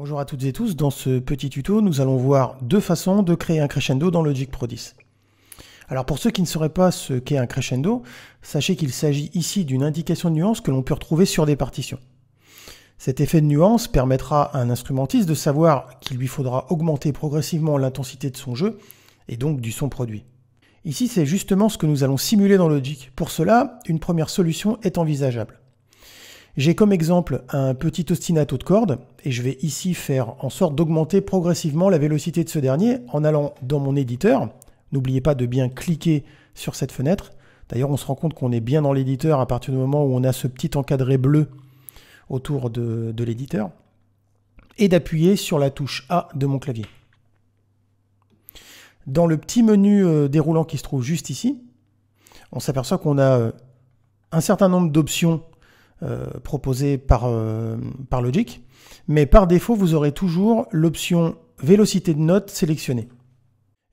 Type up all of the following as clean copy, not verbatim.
Bonjour à toutes et tous, dans ce petit tuto, nous allons voir deux façons de créer un crescendo dans Logic Pro 10. Alors pour ceux qui ne sauraient pas ce qu'est un crescendo, sachez qu'il s'agit ici d'une indication de nuance que l'on peut retrouver sur des partitions. Cet effet de nuance permettra à un instrumentiste de savoir qu'il lui faudra augmenter progressivement l'intensité de son jeu et donc du son produit. Ici, c'est justement ce que nous allons simuler dans Logic. Pour cela, une première solution est envisageable. J'ai comme exemple un petit ostinato de corde et je vais ici faire en sorte d'augmenter progressivement la vélocité de ce dernier en allant dans mon éditeur. N'oubliez pas de bien cliquer sur cette fenêtre. D'ailleurs, on se rend compte qu'on est bien dans l'éditeur à partir du moment où on a ce petit encadré bleu autour de l'éditeur et d'appuyer sur la touche A de mon clavier. Dans le petit menu déroulant qui se trouve juste ici, on s'aperçoit qu'on a un certain nombre d'options proposé par Logic, mais par défaut vous aurez toujours l'option vélocité de notes sélectionnée.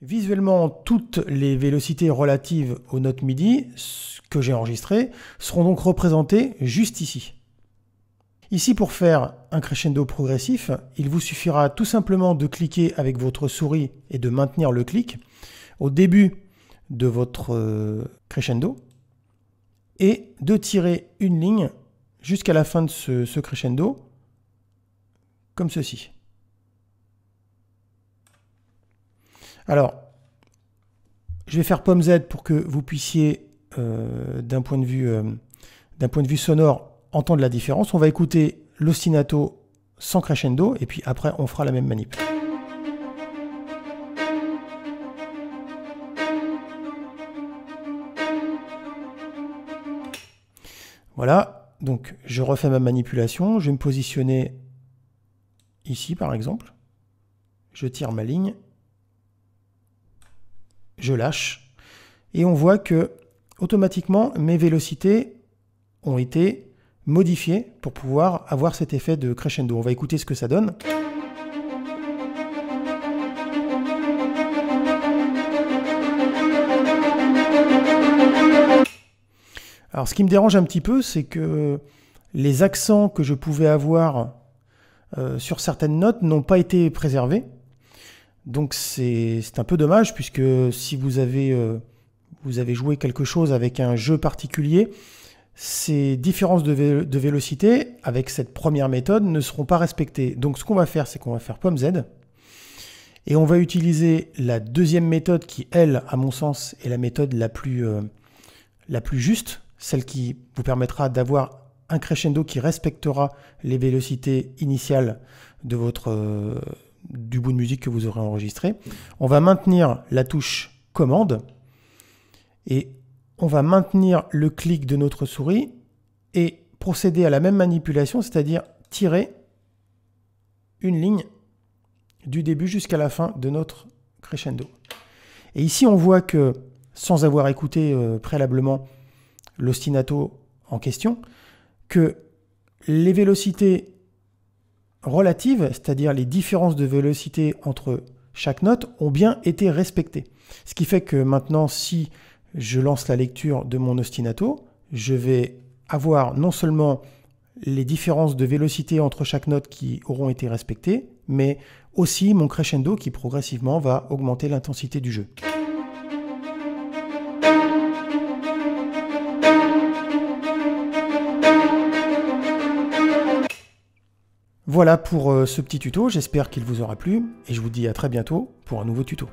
Visuellement, toutes les vélocités relatives aux notes MIDI que j'ai enregistrées seront donc représentées juste ici. Ici, pour faire un crescendo progressif, il vous suffira tout simplement de cliquer avec votre souris et de maintenir le clic au début de votre crescendo et de tirer une ligne jusqu'à la fin de ce crescendo, comme ceci. Alors, je vais faire pomme Z pour que vous puissiez, d'un point de vue sonore, entendre la différence. On va écouter l'ostinato sans crescendo, et puis après, on fera la même manip. Voilà. Donc, je refais ma manipulation, je vais me positionner ici, par exemple. Je tire ma ligne, je lâche, et on voit que, automatiquement, mes vélocités ont été modifiées pour pouvoir avoir cet effet de crescendo. On va écouter ce que ça donne. Alors ce qui me dérange un petit peu, c'est que les accents que je pouvais avoir sur certaines notes n'ont pas été préservés. Donc c'est un peu dommage, puisque si vous avez joué quelque chose avec un jeu particulier, ces différences de vélocité avec cette première méthode ne seront pas respectées. Donc ce qu'on va faire, c'est qu'on va faire pomme Z, et on va utiliser la deuxième méthode qui, elle, à mon sens, est la méthode la plus juste, celle qui vous permettra d'avoir un crescendo qui respectera les vélocités initiales de du bout de musique que vous aurez enregistré. On va maintenir la touche commande et on va maintenir le clic de notre souris et procéder à la même manipulation, c'est-à-dire tirer une ligne du début jusqu'à la fin de notre crescendo. Et ici, on voit que, sans avoir écouté préalablement l'ostinato en question, que les vélocités relatives, c'est-à-dire les différences de vélocité entre chaque note, ont bien été respectées. Ce qui fait que maintenant, si je lance la lecture de mon ostinato, je vais avoir non seulement les différences de vélocité entre chaque note qui auront été respectées, mais aussi mon crescendo qui progressivement va augmenter l'intensité du jeu. Voilà pour ce petit tuto, j'espère qu'il vous aura plu et je vous dis à très bientôt pour un nouveau tuto.